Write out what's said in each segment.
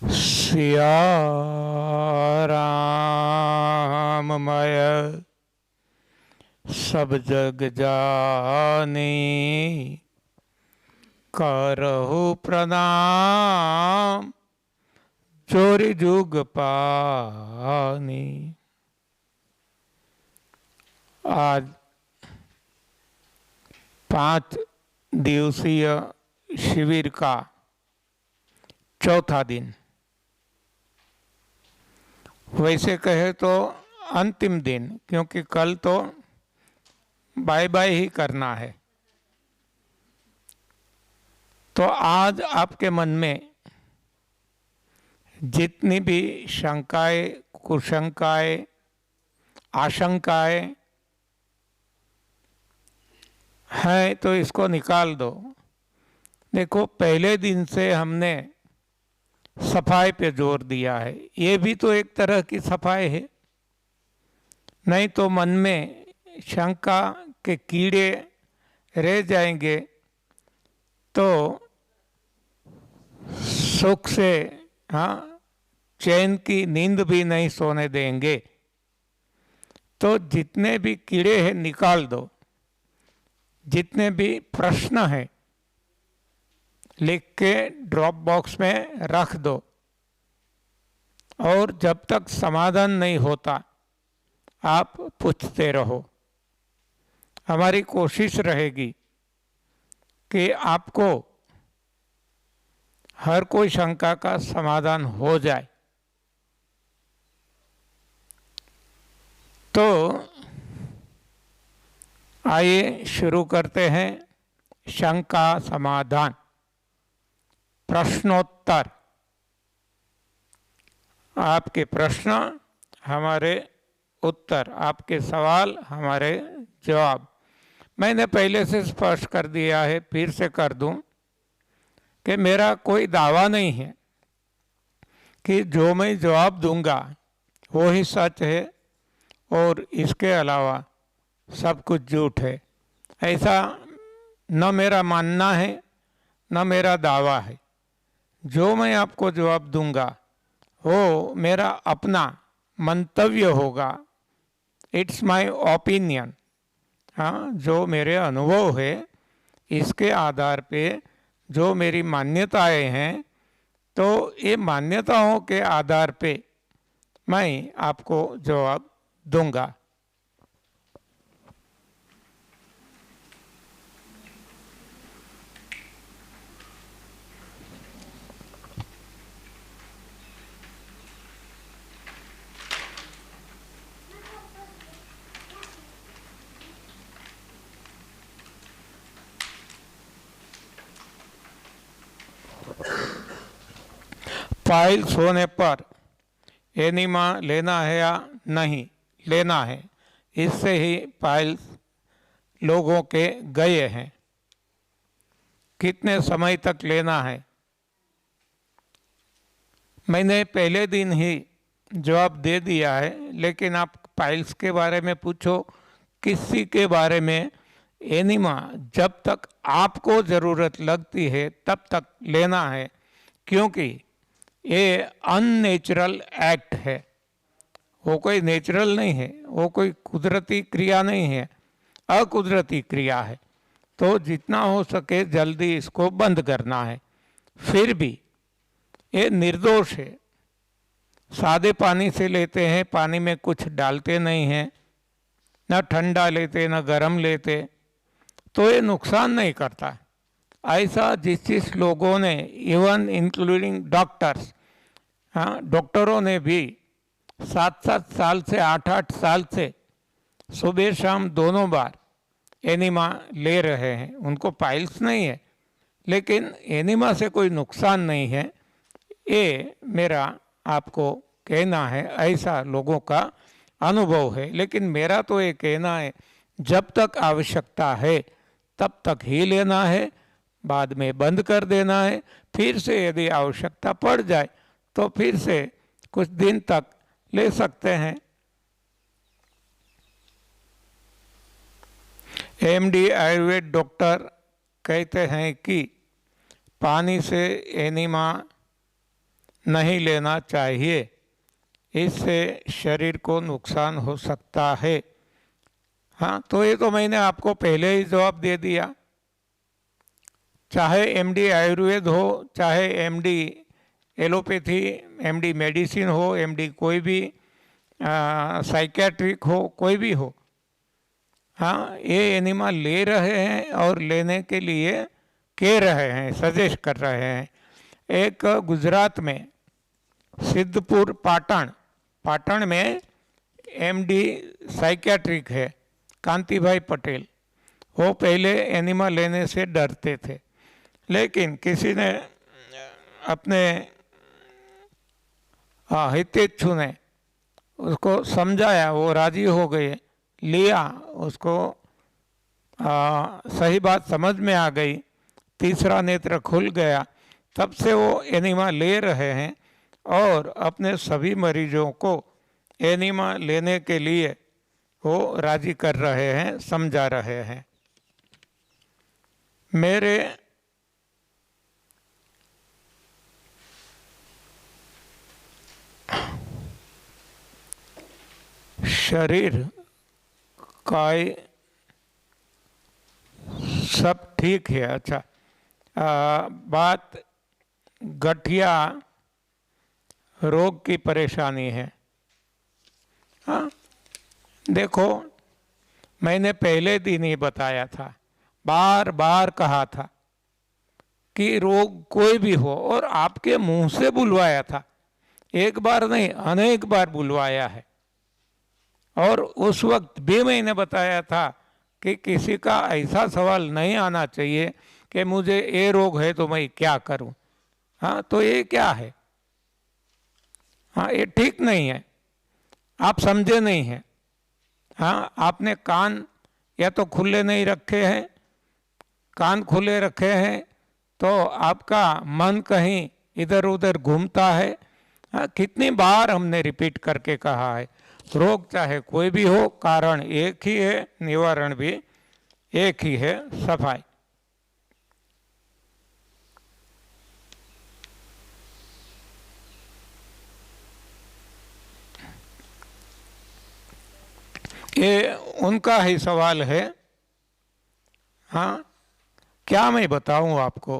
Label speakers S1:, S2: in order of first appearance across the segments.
S1: सिया राममय सब जग जानी, करहु प्रणाम जोरि जुग पानी। आज 5 दिवसीय शिविर का चौथा दिन, वैसे कहे तो अंतिम दिन, क्योंकि कल तो बाय बाय ही करना है। तो आज आपके मन में जितनी भी शंकाएं, कुशंकाएं, आशंकाएं हैं तो इसको निकाल दो। देखो, पहले दिन से हमने सफाई पे जोर दिया है, ये भी तो एक तरह की सफाई है। नहीं तो मन में शंका के कीड़े रह जाएंगे तो सुख से, हाँ, चैन की नींद भी नहीं सोने देंगे। तो जितने भी कीड़े हैं निकाल दो, जितने भी प्रश्न हैं लिख के ड्रॉप बॉक्स में रख दो, और जब तक समाधान नहीं होता आप पूछते रहो। हमारी कोशिश रहेगी कि आपको हर कोई शंका का समाधान हो जाए। तो आइए शुरू करते हैं शंका समाधान। प्रश्नोत्तर, आपके प्रश्न हमारे उत्तर, आपके सवाल हमारे जवाब। मैंने पहले से स्पष्ट कर दिया है, फिर से कर दूं कि मेरा कोई दावा नहीं है कि जो मैं जवाब दूंगा वो ही सच है और इसके अलावा सब कुछ झूठ है। ऐसा न मेरा मानना है, न मेरा दावा है। जो मैं आपको जवाब दूंगा वो मेरा अपना मंतव्य होगा। It's my opinion. हाँ, जो मेरे अनुभव है इसके आधार पे जो मेरी मान्यताएं हैं, तो ये मान्यताओं के आधार पे मैं आपको जवाब दूंगा। फाइल्स होने पर एनीमा लेना है या नहीं लेना है, इससे ही फाइल्स लोगों के गए हैं। कितने समय तक लेना है, मैंने पहले दिन ही जवाब दे दिया है। लेकिन आप फाइल्स के बारे में पूछो, किसी के बारे में, एनीमा जब तक आपको ज़रूरत लगती है तब तक लेना है, क्योंकि ये अननेचुरल एक्ट है। वो कोई नेचुरल नहीं है, वो कोई कुदरती क्रिया नहीं है, अकुदरती क्रिया है। तो जितना हो सके जल्दी इसको बंद करना है। फिर भी ये निर्दोष है। सादे पानी से लेते हैं, पानी में कुछ डालते नहीं हैं, न ठंडा लेते न गर्म लेते, तो ये नुकसान नहीं करता। ऐसा जिस लोगों ने, इवन इंक्लूडिंग डॉक्टर्स, हाँ, डॉक्टरों ने भी 7-7 साल से, 8-8 साल से सुबह शाम दोनों बार एनीमा ले रहे हैं। उनको पाइल्स नहीं है, लेकिन एनीमा से कोई नुकसान नहीं है, ये मेरा आपको कहना है। ऐसा लोगों का अनुभव है। लेकिन मेरा तो ये कहना है, जब तक आवश्यकता है तब तक ही लेना है, बाद में बंद कर देना है। फिर से यदि आवश्यकता पड़ जाए तो फिर से कुछ दिन तक ले सकते हैं। एमडी आयुर्वेद डॉक्टर कहते हैं कि पानी से एनीमा नहीं लेना चाहिए, इससे शरीर को नुकसान हो सकता है। हाँ, तो ये तो मैंने आपको पहले ही जवाब दे दिया। चाहे एमडी आयुर्वेद हो, चाहे एमडी एलोपैथी, एमडी मेडिसिन हो, एमडी कोई भी साइकियाट्रिक हो, कोई भी हो, हाँ, ये एनिमा ले रहे हैं और लेने के लिए कह रहे हैं, सजेस्ट कर रहे हैं। एक गुजरात में सिद्धपुर पाटण में एमडी साइकियाट्रिक है कांति भाई पटेल। वो पहले एनिमा लेने से डरते थे, लेकिन किसी ने अपने हितेच्छु ने उसको समझाया, वो राजी हो गए, लिया उसको, सही बात समझ में आ गई, तीसरा नेत्र खुल गया। तब से वो एनिमा ले रहे हैं और अपने सभी मरीजों को एनिमा लेने के लिए वो राजी कर रहे हैं, समझा रहे हैं। मेरे शरीर काय सब ठीक है। अच्छा, बात गठिया रोग की परेशानी है। हाँ, देखो, मैंने पहले दिन ही बताया था, बार बार कहा था कि रोग कोई भी हो, और आपके मुंह से बुलवाया था, एक बार नहीं अनेक बार बुलवाया है। और उस वक्त भी मैंने बताया था कि किसी का ऐसा सवाल नहीं आना चाहिए कि मुझे ये रोग है तो मैं क्या करूं। हाँ, तो ये क्या है? हाँ, ये ठीक नहीं है, आप समझे नहीं हैं। हाँ, आपने कान या तो खुले नहीं रखे हैं, कान खुले रखे हैं तो आपका मन कहीं इधर उधर घूमता है। हाँ, कितनी बार हमने रिपीट करके कहा है, रोग चाहे कोई भी हो, कारण एक ही है, निवारण भी एक ही है, सफाई। ये उनका ही सवाल है। हाँ, क्या मैं बताऊं आपको?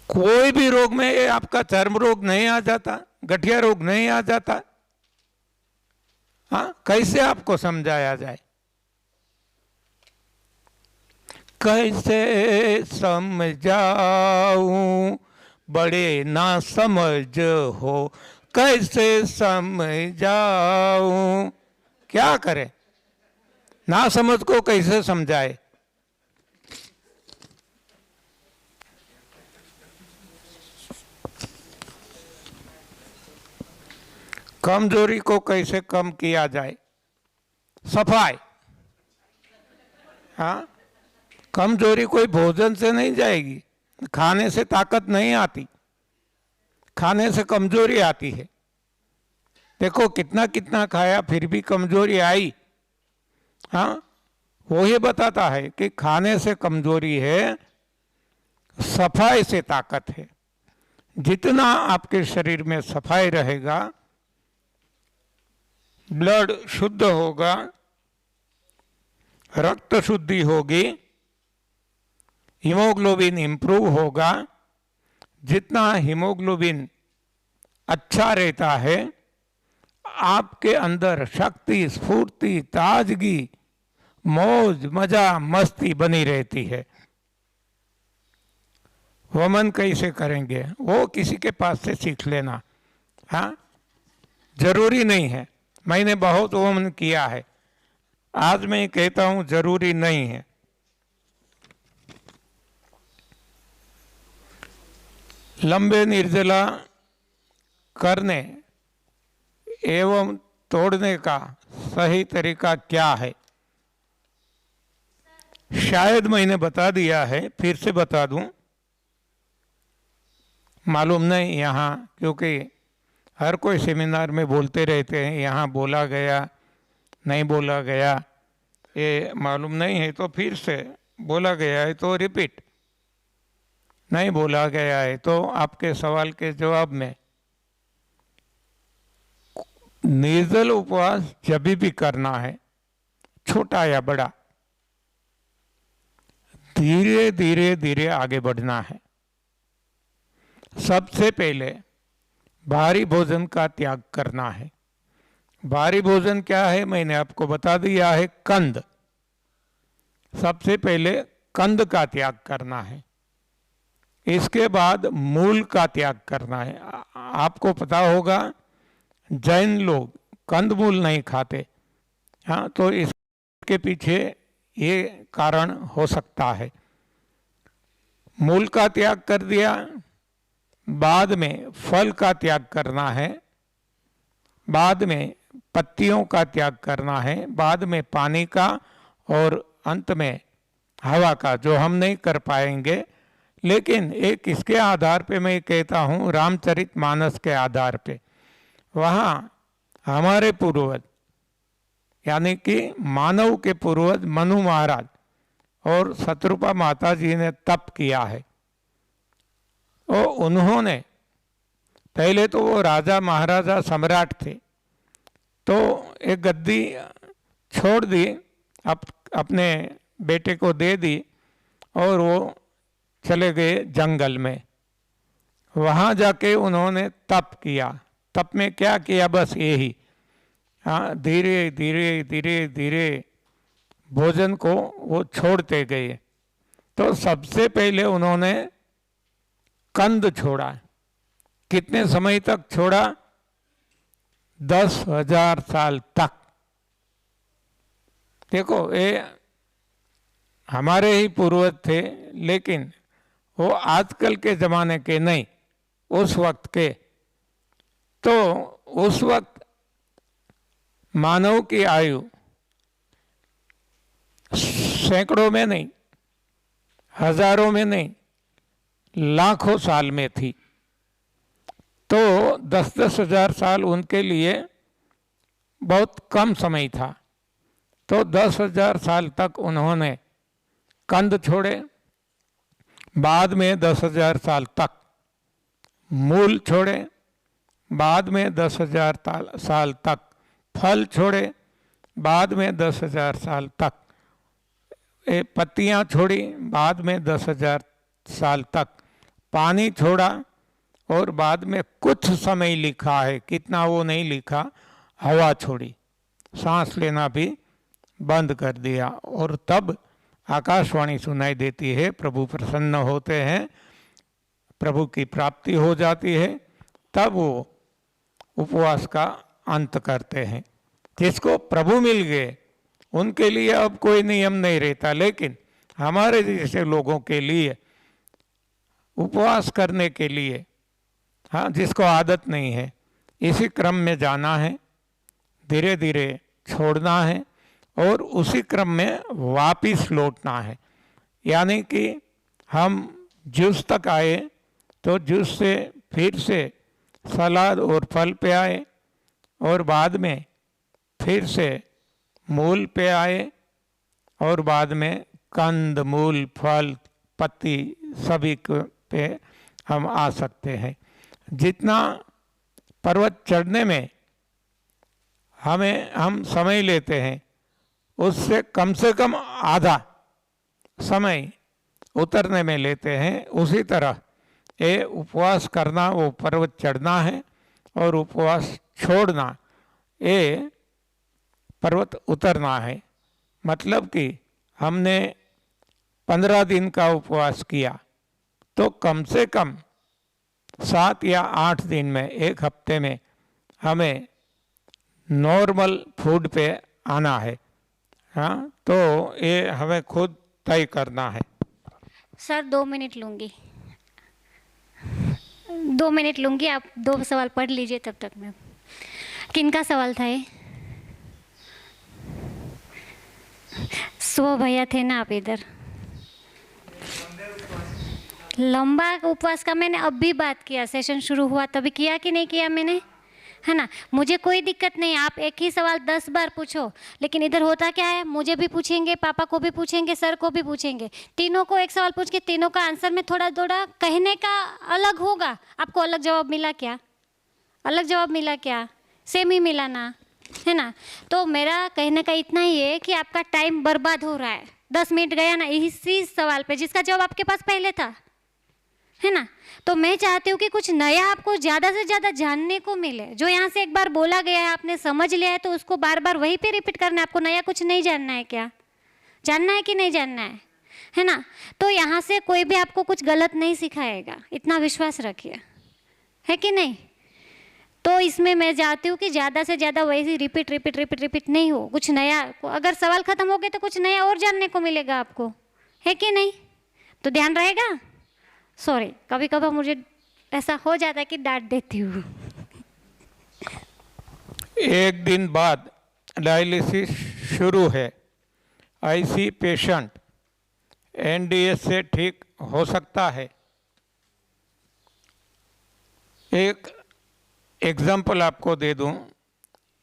S1: कोई भी रोग में ये आपका चर्म रोग नहीं आ जाता, गठिया रोग नहीं आ जाता। हाँ, कैसे आपको समझाया जाए? कैसे समझाऊं, बड़े ना समझ हो, कैसे समझाऊं? क्या करें, ना समझ को कैसे समझाए? कमजोरी को कैसे कम किया जाए? सफाई। हाँ, कमजोरी कोई भोजन से नहीं जाएगी, खाने से ताकत नहीं आती, खाने से कमजोरी आती है। देखो, कितना कितना खाया फिर भी कमजोरी आई। हाँ, वो ये बताता है कि खाने से कमजोरी है, सफाई से ताकत है। जितना आपके शरीर में सफाई रहेगा, ब्लड शुद्ध होगा, रक्त शुद्धि होगी, हीमोग्लोबिन इंप्रूव होगा। जितना हीमोग्लोबिन अच्छा रहता है, आपके अंदर शक्ति, स्फूर्ति, ताजगी, मौज मजा, मस्ती बनी रहती है। वमन कैसे करेंगे, वो किसी के पास से सीख लेना। हाँ, जरूरी नहीं है, मैंने बहुत वमन किया है, आज मैं कहता हूं जरूरी नहीं है। लंबे निर्जला करने एवं तोड़ने का सही तरीका क्या है? शायद मैंने बता दिया है, फिर से बता दूं, मालूम नहीं यहाँ, क्योंकि हर कोई सेमिनार में बोलते रहते हैं, यहाँ बोला गया नहीं बोला गया ये मालूम नहीं है, तो फिर से बोला गया है तो रिपीट। नहीं बोला गया है। तो आपके सवाल के जवाब में निर्जल उपवास जब भी करना है, छोटा या बड़ा, धीरे धीरे धीरे आगे बढ़ना है। सबसे पहले भारी भोजन का त्याग करना है। भारी भोजन क्या है मैंने आपको बता दिया है, कंद। सबसे पहले कंद का त्याग करना है। इसके बाद मूल का त्याग करना है। आपको पता होगा जैन लोग कंदमूल नहीं खाते। हाँ, तो इसके पीछे ये कारण हो सकता है। मूल का त्याग कर दिया, बाद में फल का त्याग करना है, बाद में पत्तियों का त्याग करना है, बाद में पानी का, और अंत में हवा का, जो हम नहीं कर पाएंगे। लेकिन एक इसके आधार पे मैं कहता हूँ, रामचरितमानस के आधार पे, वहाँ हमारे पूर्वज यानी कि मानव के पूर्वज मनु महाराज और शत्रुपा माता जी ने तप किया है। और उन्होंने पहले तो वो राजा महाराजा सम्राट थे, तो एक गद्दी छोड़ दी, अपने बेटे को दे दी और वो चले गए जंगल में। वहाँ जाके उन्होंने तप किया। तप में क्या किया, बस यही, हाँ, धीरे धीरे धीरे धीरे भोजन को वो छोड़ते गए। तो सबसे पहले उन्होंने कंद छोड़ा। कितने समय तक छोड़ा? 10,000 साल तक। देखो, ये हमारे ही पूर्वज थे, लेकिन वो आजकल के ज़माने के नहीं, उस वक्त के। तो उस वक्त मानव की आयु सैकड़ों में नहीं, हजारों में नहीं, लाखों साल में थी। तो 10-10 हजार साल उनके लिए बहुत कम समय था। तो 10,000 साल तक उन्होंने कंद छोड़े, बाद में 10,000 साल तक मूल छोड़े, बाद में 10,000 साल तक फल छोड़े, बाद में 10,000 साल तक पत्तियां छोड़ी, बाद में 10,000 साल तक पानी छोड़ा, और बाद में कुछ समय लिखा है, कितना वो नहीं लिखा, हवा छोड़ी, सांस लेना भी बंद कर दिया। और तब आकाशवाणी सुनाई देती है, प्रभु प्रसन्न होते हैं, प्रभु की प्राप्ति हो जाती है, तब वो उपवास का अंत करते हैं। जिसको प्रभु मिल गए उनके लिए अब कोई नियम नहीं रहता, लेकिन हमारे जैसे लोगों के लिए उपवास करने के लिए, हाँ, जिसको आदत नहीं है, इसी क्रम में जाना है, धीरे धीरे छोड़ना है और उसी क्रम में वापिस लौटना है। यानी कि हम जूस तक आए तो जूस से फिर से सलाद और फल पे आए, और बाद में फिर से मूल पे आए, और बाद में कंद, मूल, फल, पत्ती सभी पे हम आ सकते हैं। जितना पर्वत चढ़ने में हम समय लेते हैं, उससे कम से कम आधा समय उतरने में लेते हैं। उसी तरह ये उपवास करना, वो पर्वत चढ़ना है, और उपवास छोड़ना, ये पर्वत उतरना है। मतलब कि हमने 15 दिन का उपवास किया, तो कम से कम 7 या 8 दिन में, एक हफ्ते में हमें नॉर्मल फूड पे आना है। हाँ, तो ये हमें खुद तय करना है।
S2: सर 2 मिनट लूँगी, 2 मिनट लूँगी, आप 2 सवाल पढ़ लीजिए तब तक। मैं किनका सवाल था ये? सो भैया थे ना आप इधर? लंबा उपवास का मैंने अब भी बात किया, सेशन शुरू हुआ तभी किया कि नहीं किया मैंने? है ना। मुझे कोई दिक्कत नहीं, आप एक ही सवाल 10 बार पूछो, लेकिन इधर होता क्या है, मुझे भी पूछेंगे, पापा को भी पूछेंगे, सर को भी पूछेंगे, तीनों को एक सवाल पूछ के तीनों का आंसर में थोड़ा थोड़ा कहने का अलग होगा। आपको अलग जवाब मिला क्या? अलग जवाब मिला क्या? सेम ही मिला ना, है ना। तो मेरा कहने का इतना ही है कि आपका टाइम बर्बाद हो रहा है, 10 मिनट गया ना इसी सवाल पे जिसका जवाब आपके पास पहले था, है ना। तो मैं चाहती हूँ कि कुछ नया आपको ज़्यादा से ज़्यादा जानने को मिले। जो यहाँ से एक बार बोला गया है, आपने समझ लिया है, तो उसको बार बार वहीं पे रिपीट करना है। आपको नया कुछ नहीं जानना है क्या? जानना है कि नहीं जानना है ना। तो यहाँ से कोई भी आपको कुछ गलत नहीं सिखाएगा, इतना विश्वास रखिए, है कि नहीं। तो इसमें मैं चाहती हूँ कि ज़्यादा से ज़्यादा वैसे रिपीट रिपीट रिपीट रिपीट नहीं हो, कुछ नया। अगर सवाल ख़त्म हो गए तो कुछ नया और जानने को मिलेगा आपको, है कि नहीं। तो ध्यान रहेगा। सॉरी, कभी कभार मुझे ऐसा हो जाता है कि डांट देती हूँ।
S1: एक दिन बाद डायलिसिस शुरू है, ऐसी पेशेंट एनडीएस से ठीक हो सकता है। एक एग्जाम्पल आपको दे दूं,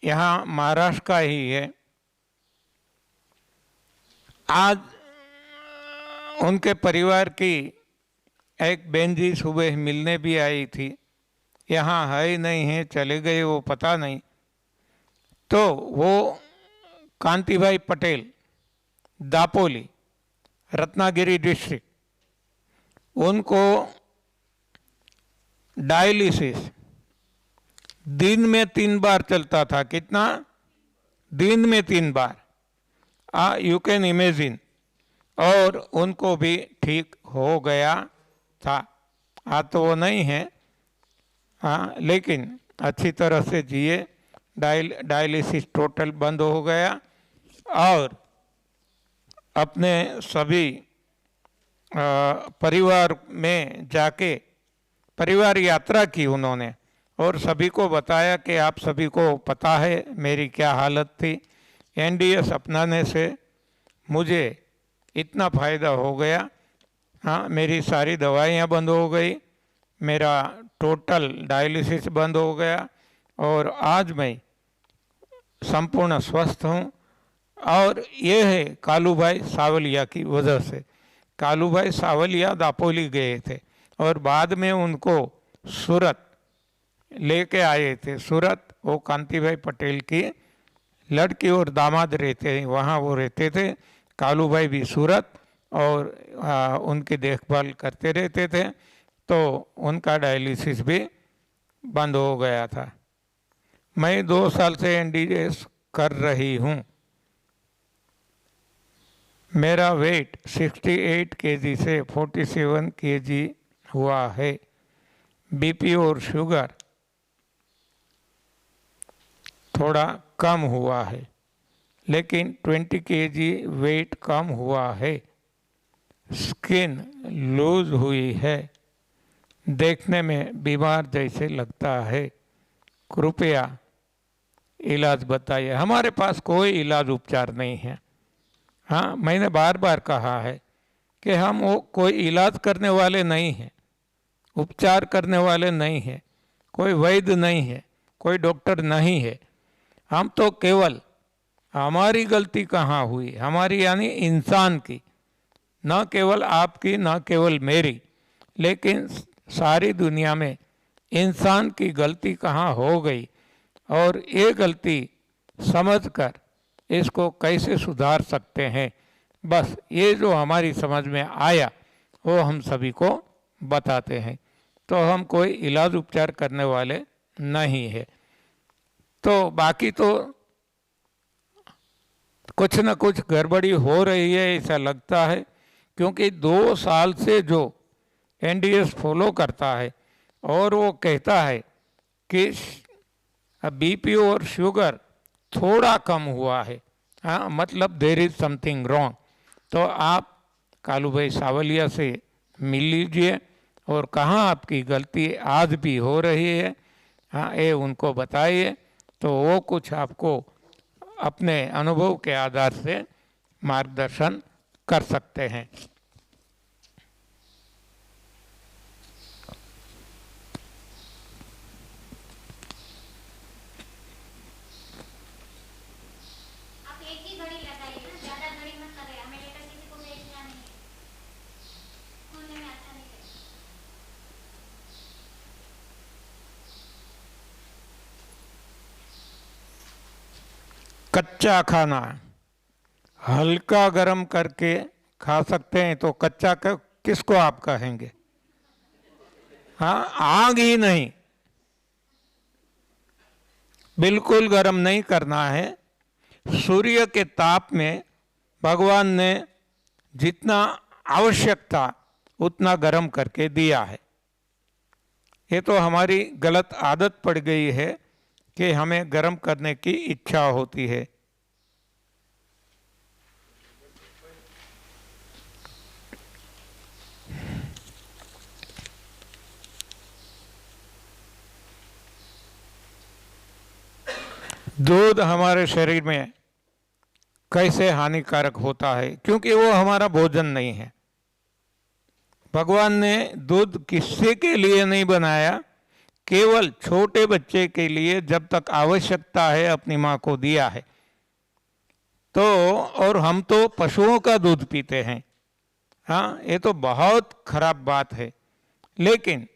S1: यहाँ महाराष्ट्र का ही है। आज उनके परिवार की एक बहन जी सुबह मिलने भी आई थी, यहाँ है नहीं है, चले गए वो पता नहीं। तो वो कांतिभाई पटेल, दापोली, रत्नागिरी डिस्ट्रिक्ट, उनको डायलिसिस दिन में 3 बार चलता था। कितना? दिन में 3 बार। You can imagine. और उनको भी ठीक हो गया था। तो वो नहीं है, लेकिन अच्छी तरह से जिए। डायलिसिस टोटल बंद हो गया और अपने सभी परिवार में जाके परिवार यात्रा की उन्होंने और सभी को बताया कि आप सभी को पता है मेरी क्या हालत थी। एनडीएस अपनाने से मुझे इतना फ़ायदा हो गया। मेरी सारी दवाइयाँ बंद हो गई, मेरा टोटल डायलिसिस बंद हो गया और आज मैं संपूर्ण स्वस्थ हूँ। और ये है कालूभाई सावलिया की वजह से। कालूभाई सावलिया दापोली गए थे और बाद में उनको सूरत लेके आए थे। सूरत वो कांतिभाई पटेल की लड़की और दामाद रहते हैं, वहाँ वो रहते थे। कालूभाई भी सूरत और उनकी देखभाल करते रहते थे। तो उनका डायलिसिस भी बंद हो गया था। मैं 2 साल से एनडीएस कर रही हूँ। मेरा वेट 68 केजी से 47 केजी हुआ है। बीपी और शुगर थोड़ा कम हुआ है, लेकिन 20 केजी वेट कम हुआ है। स्किन लूज हुई है, देखने में बीमार जैसे लगता है। कृपया इलाज बताइए। हमारे पास कोई इलाज उपचार नहीं है। मैंने बार बार कहा है कि हम वो कोई इलाज करने वाले नहीं हैं, उपचार करने वाले नहीं हैं, कोई वैद्य नहीं है, कोई डॉक्टर नहीं है। हम तो केवल हमारी गलती कहाँ हुई, हमारी यानी इंसान की, न केवल आपकी, न केवल मेरी, लेकिन सारी दुनिया में इंसान की गलती कहाँ हो गई और ये गलती समझकर इसको कैसे सुधार सकते हैं, बस ये जो हमारी समझ में आया वो हम सभी को बताते हैं। तो हम कोई इलाज उपचार करने वाले नहीं है। तो बाकी तो कुछ न कुछ गड़बड़ी हो रही है ऐसा लगता है, क्योंकि 2 साल से जो एनडीएस फॉलो करता है और वो कहता है कि बीपी और शुगर थोड़ा कम हुआ है, मतलब देयर इज समथिंग रॉन्ग। तो आप कालूभाई सावलिया से मिल लीजिए और कहाँ आपकी गलती आज भी हो रही है, ये उनको बताइए। तो वो कुछ आपको अपने अनुभव के आधार से मार्गदर्शन कर सकते हैं। कच्चा खाना हल्का गरम करके खा सकते हैं, तो कच्चा किसको आप कहेंगे? हाँ, आग ही नहीं, बिल्कुल गरम नहीं करना है। सूर्य के ताप में भगवान ने जितना आवश्यक था उतना गरम करके दिया है। ये तो हमारी गलत आदत पड़ गई है कि हमें गरम करने की इच्छा होती है। दूध हमारे शरीर में कैसे हानिकारक होता है? क्योंकि वो हमारा भोजन नहीं है। भगवान ने दूध किसी के लिए नहीं बनाया, केवल छोटे बच्चे के लिए जब तक आवश्यकता है अपनी माँ को दिया है। तो और हम तो पशुओं का दूध पीते हैं। हाँ, ये तो बहुत खराब बात है। लेकिन